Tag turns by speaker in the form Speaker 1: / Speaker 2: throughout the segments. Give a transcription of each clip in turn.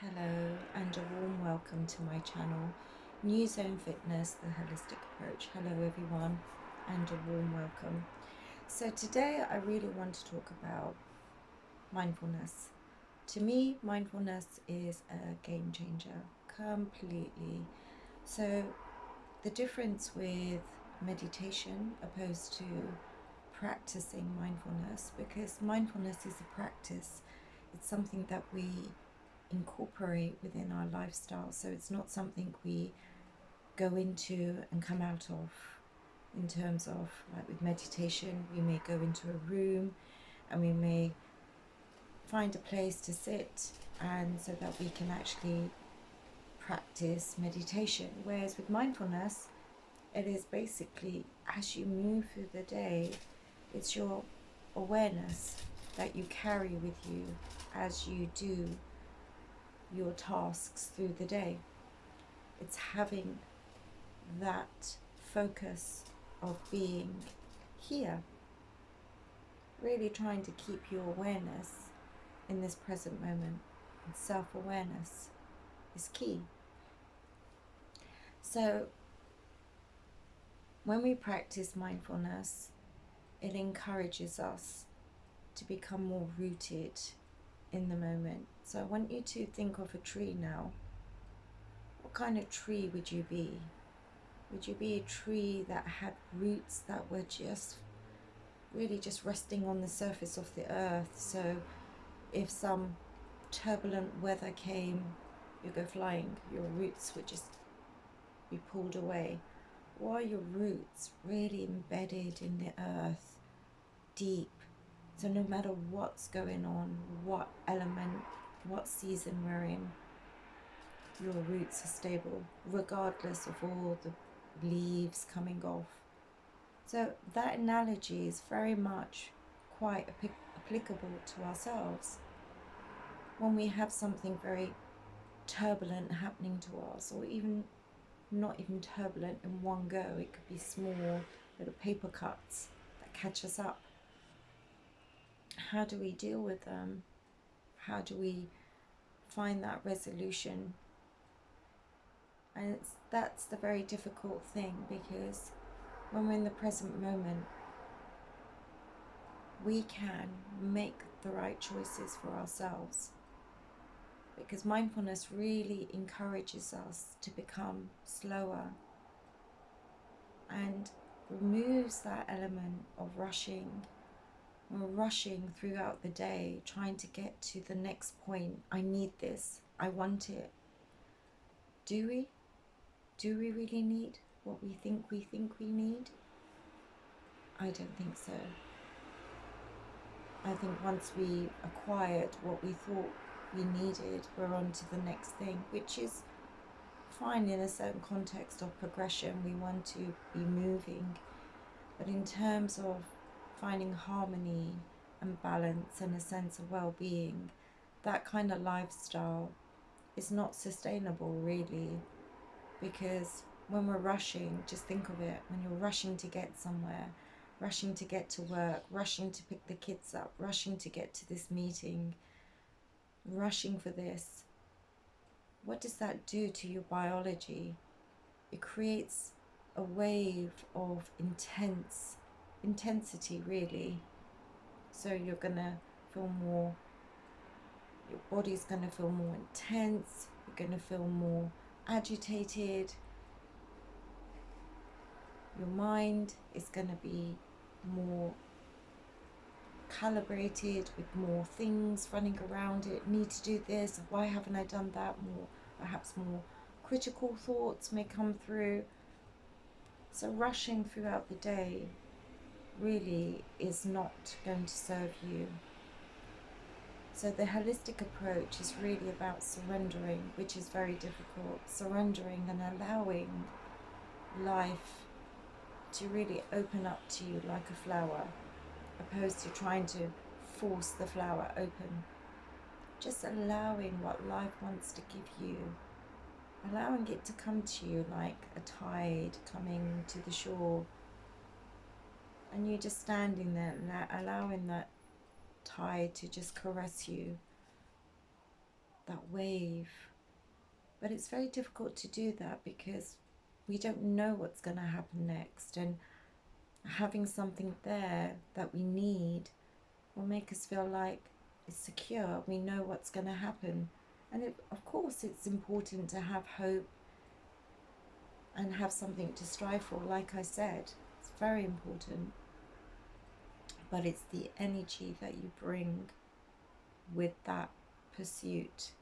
Speaker 1: Hello and a warm welcome to my channel, New Zone Fitness, the holistic approach. Hello everyone and a warm welcome. So today I really want to talk about mindfulness. To me, mindfulness is a game changer, completely. So the difference with meditation opposed to practicing mindfulness, because mindfulness is a practice, it's something that we incorporate within our lifestyle. So it's not something we go into and come out of. In terms of, like with meditation, we may go into a room and we may find a place to sit, and so that we can actually practice meditation. Whereas with mindfulness, it is basically as you move through the day, it's your awareness that you carry with you as you do your tasks through the day. It's having that focus of being here, really trying to keep your awareness in this present moment. And self-awareness is key. So when we practice mindfulness, it encourages us to become more rooted in the moment. So I want you to think of a tree now. What kind of tree would you be? Would you be a tree that had roots that were just really just resting on the surface of the earth? So if some turbulent weather came, you go flying, your roots would just be pulled away. Or are your roots really embedded in the earth, deep? So no matter what's going on, what element, what season we're in, your roots are stable, regardless of all the leaves coming off. So that analogy is very much quite applicable to ourselves. When we have something very turbulent happening to us, or even not even turbulent in one go, it could be small little paper cuts that catch us up. How do we deal with them? How do we find that resolution? And that's the very difficult thing, because when we're in the present moment, we can make the right choices for ourselves, because mindfulness really encourages us to become slower and removes that element of rushing. We're rushing throughout the day, trying to get to the next point. I need this, I want it. Do we? Do we really need what we think we need? I don't think so. I think once we acquired what we thought we needed, we're on to the next thing, which is fine in a certain context of progression. We want to be moving, but in terms of finding harmony and balance and a sense of well-being, that kind of lifestyle is not sustainable, really. Because when we're rushing, just think of it, when you're rushing to get somewhere, rushing to get to work, rushing to pick the kids up, rushing to get to this meeting, rushing for this, what does that do to your biology? It creates a wave of intensity, really. So you're gonna feel more, your body's gonna feel more intense, you're gonna feel more agitated, your mind is gonna be more calibrated with more things running around it. Need to do this, why haven't I done that? Perhaps more critical thoughts may come through. So rushing throughout the day really is not going to serve you. So the holistic approach is really about surrendering, which is very difficult. Surrendering and allowing life to really open up to you like a flower, opposed to trying to force the flower open. Just allowing what life wants to give you, allowing it to come to you like a tide coming to the shore, and you just standing there, allowing that tide to just caress you, that wave. But it's very difficult to do that because we don't know what's going to happen next, and having something there that we need will make us feel like it's secure. We know what's going to happen. And of course it's important to have hope and have something to strive for. Like I said, it's very important. But it's the energy that you bring with that pursuit.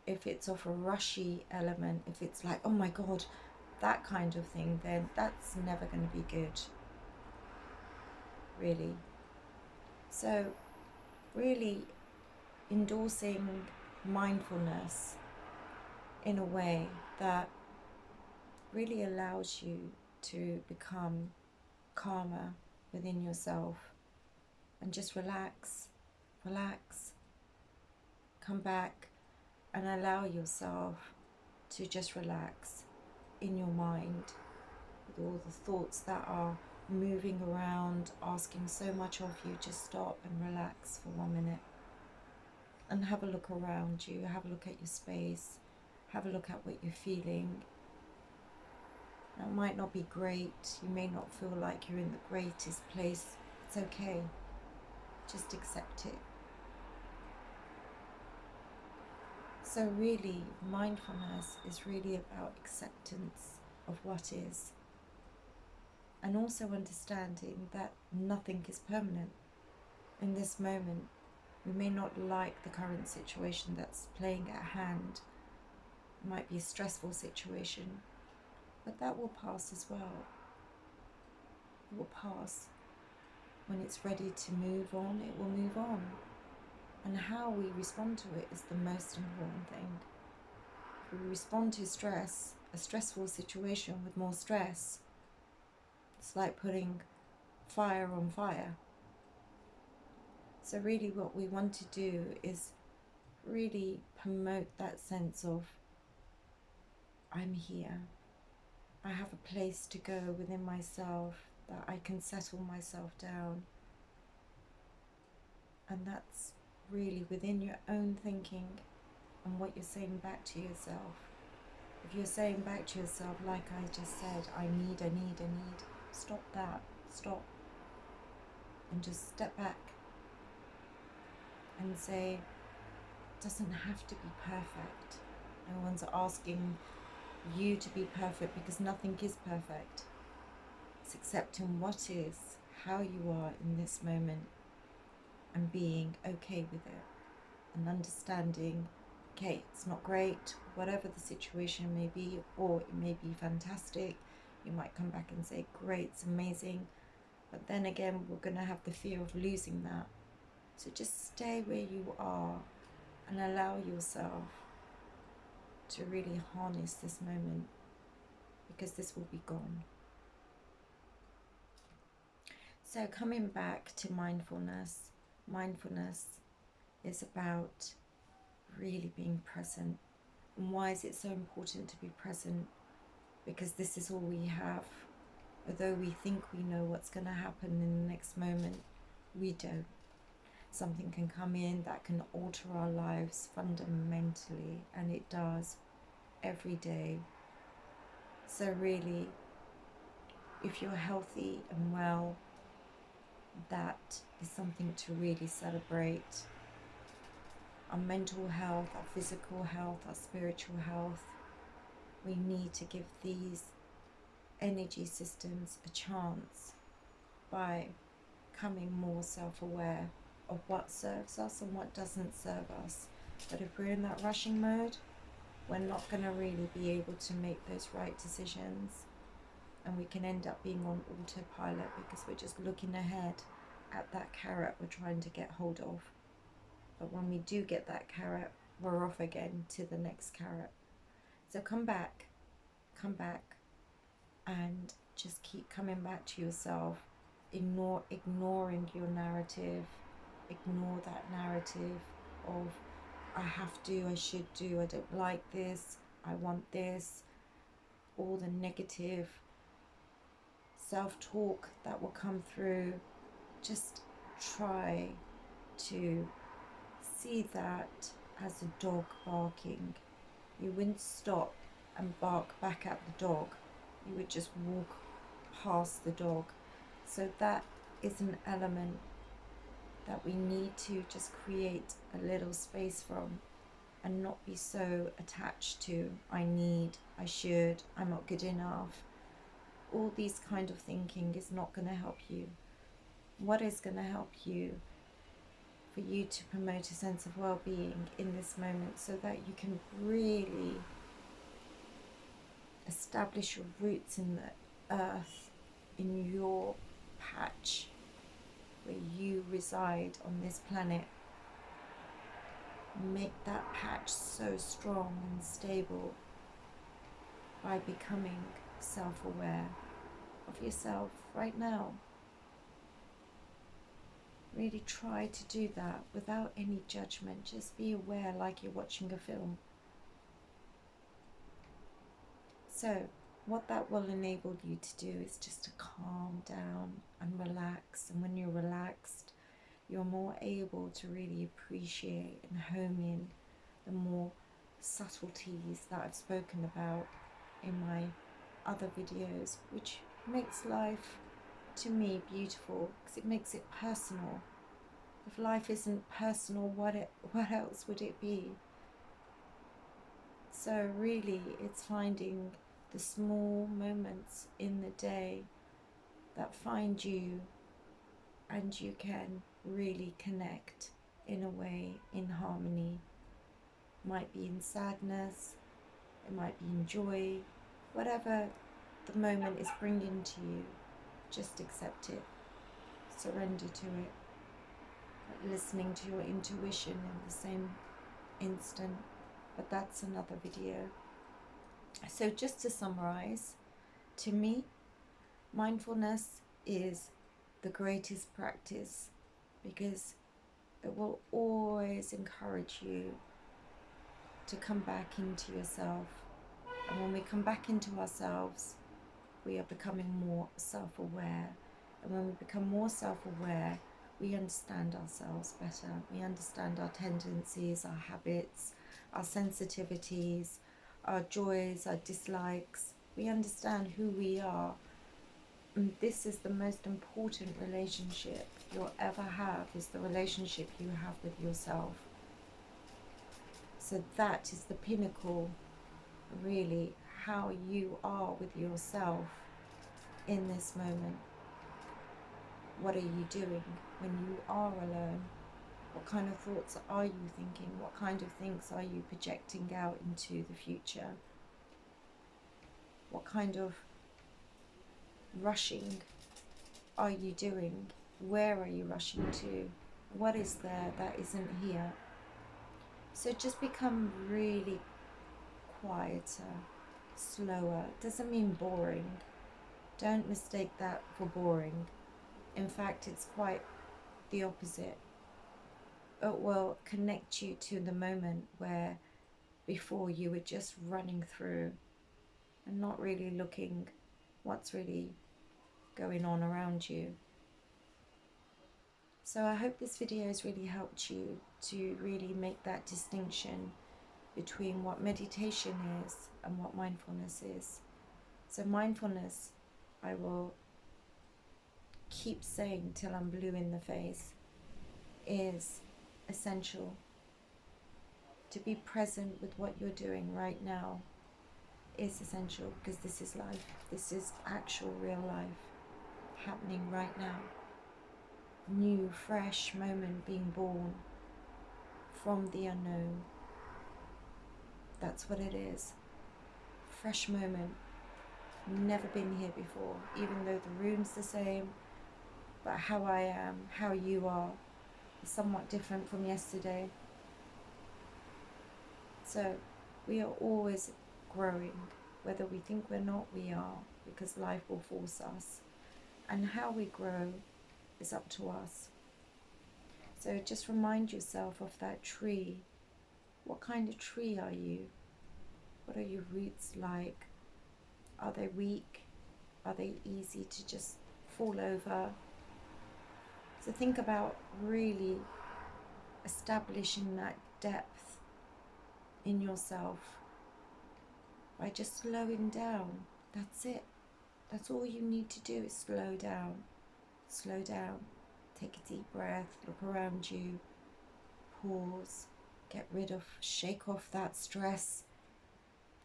Speaker 1: If it's of a rushy element, if it's like, oh my God, that kind of thing, then that's never going to be good, really. So really endorsing mindfulness in a way that really allows you to become calmer within yourself and just relax, come back and allow yourself to just relax in your mind with all the thoughts that are moving around, asking so much of you. Just stop and relax for 1 minute and have a look around you, have a look at your space, have a look at what you're feeling. Now, it might not be great, you may not feel like you're in the greatest place. It's okay, just accept it. So really, mindfulness is really about acceptance of what is, and also understanding that nothing is permanent. In this moment, we may not like the current situation that's playing at hand. It might be a stressful situation, but that will pass as well. It will pass. When it's ready to move on, it will move on. And how we respond to it is the most important thing. If we respond to stress, a stressful situation with more stress, it's like putting fire on fire. So really what we want to do is really promote that sense of, I'm here. I have a place to go within myself, that I can settle myself down. And that's really within your own thinking and what you're saying back to yourself. If you're saying back to yourself, like I just said, I need, stop that, stop. And just step back and say, it doesn't have to be perfect. No one's asking you to be perfect, because nothing is perfect. It's accepting what is, how you are in this moment, and being okay with it, and understanding, okay, it's not great, whatever the situation may be, or it may be fantastic. You might come back and say, great, it's amazing, but then again, we're going to have the fear of losing that. So just stay where you are and allow yourself to really harness this moment, because this will be gone. So coming back to mindfulness, mindfulness is about really being present. And why is it so important to be present? Because this is all we have. Although we think we know what's going to happen in the next moment, we don't. Something can come in that can alter our lives fundamentally, and it does every day. So really, if you're healthy and well, that is something to really celebrate. Our mental health, our physical health, our spiritual health, we need to give these energy systems a chance by becoming more self-aware of what serves us and what doesn't serve us. But if we're in that rushing mode, we're not going to really be able to make those right decisions, and we can end up being on autopilot because we're just looking ahead at that carrot we're trying to get hold of. But when we do get that carrot, we're off again to the next carrot. So come back, and just keep coming back to yourself. Ignoring your narrative. Ignore that narrative of, I have to, I should do, I don't like this, I want this. All the negative self-talk that will come through. Just try to see that as a dog barking. You wouldn't stop and bark back at the dog. You would just walk past the dog. So that is an element that we need to just create a little space from, and not be so attached to I need, I should, I'm not good enough. All these kind of thinking is not going to help you. What is going to help you for you to promote a sense of well-being in this moment, so that you can really establish your roots in the earth, in your patch where you reside on this planet. Make that patch so strong and stable by becoming self-aware of yourself right now. Really try to do that without any judgment. Just be aware like you're watching a film. So what that will enable you to do is just to calm down and relax. And when you're relaxed, you're more able to really appreciate and hone in the more subtleties that I've spoken about in my other videos, which makes life, to me, beautiful, because it makes it personal. If life isn't personal, what else would it be? So really, it's finding the small moments in the day that find you, and you can really connect in a way, in harmony. It might be in sadness, it might be in joy, whatever the moment is bringing to you, just accept it, surrender to it, like listening to your intuition in the same instant. But that's another video. So just to summarize, to me, mindfulness is the greatest practice, because it will always encourage you to come back into yourself. And when we come back into ourselves, we are becoming more self-aware. And when we become more self-aware, we understand ourselves better. We understand our tendencies, our habits, our sensitivities, our joys, our dislikes. We understand who we are. And this is the most important relationship you'll ever have, is the relationship you have with yourself. So that is the pinnacle, really, how you are with yourself in this moment. What are you doing when you are alone? What kind of thoughts are you thinking? What kind of things are you projecting out into the future? What kind of rushing are you doing? Where are you rushing to? What is there that isn't here? So just become really quieter, slower. It doesn't mean boring. Don't mistake that for boring. In fact, it's quite the opposite. It will connect you to the moment where before you were just running through and not really looking what's really going on around you. So I hope this video has really helped you to really make that distinction between what meditation is and what mindfulness is. So mindfulness, I will keep saying till I'm blue in the face, is essential. To be present with what you're doing right now is essential, because this is life. This is actual real life happening right now. New, fresh moment being born from the unknown. That's what it is. Fresh moment. Never been here before, even though the room's the same, but how I am, how you are, is somewhat different from yesterday. So we are always growing. Whether we think we're not, we are, because life will force us. And how we grow is up to us. So just remind yourself of that tree. What kind of tree are you? What are your roots like? Are they weak? Are they easy to just fall over? So think about really establishing that depth in yourself by just slowing down. That's it. That's all you need to do is slow down. Slow down. Take a deep breath. Look around you. Pause. Get rid of, shake off that stress.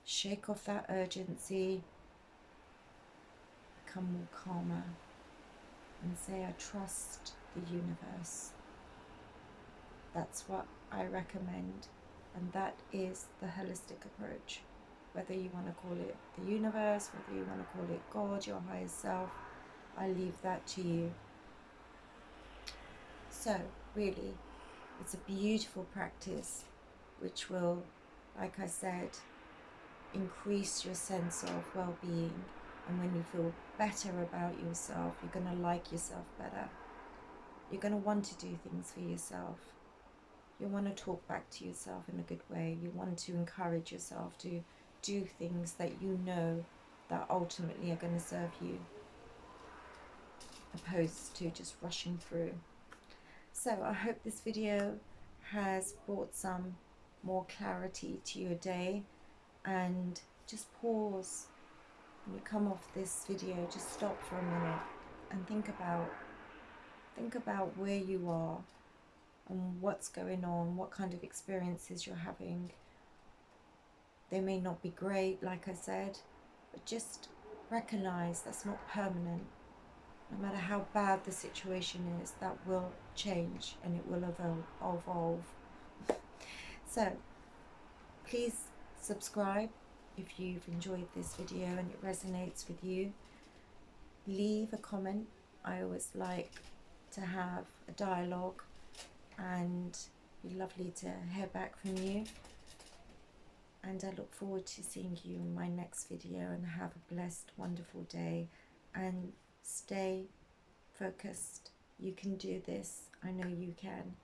Speaker 1: Shake off that urgency. Become more calmer. And say, I trust the universe. That's what I recommend. And that is the holistic approach. Whether you want to call it the universe, whether you want to call it God, your higher self, I leave that to you. So, really, it's a beautiful practice which will, like I said, increase your sense of well-being. And when you feel better about yourself, you're going to like yourself better. You're going to want to do things for yourself. You want to talk back to yourself in a good way. You want to encourage yourself to do things that you know that ultimately are going to serve you, opposed to just rushing through. So I hope this video has brought some more clarity to your day, and just pause when you come off this video. Just stop for a minute and think about where you are and what's going on, what kind of experiences you're having. They may not be great, like I said, but just recognize that's not permanent. No matter how bad the situation is, that will change and it will evolve. So please subscribe if you've enjoyed this video and it resonates with you. Leave a comment. I always like to have a dialogue, and it'd be lovely to hear back from you. And I look forward to seeing you in my next video, and have a blessed, wonderful day, and stay focused. You can do this. I know you can.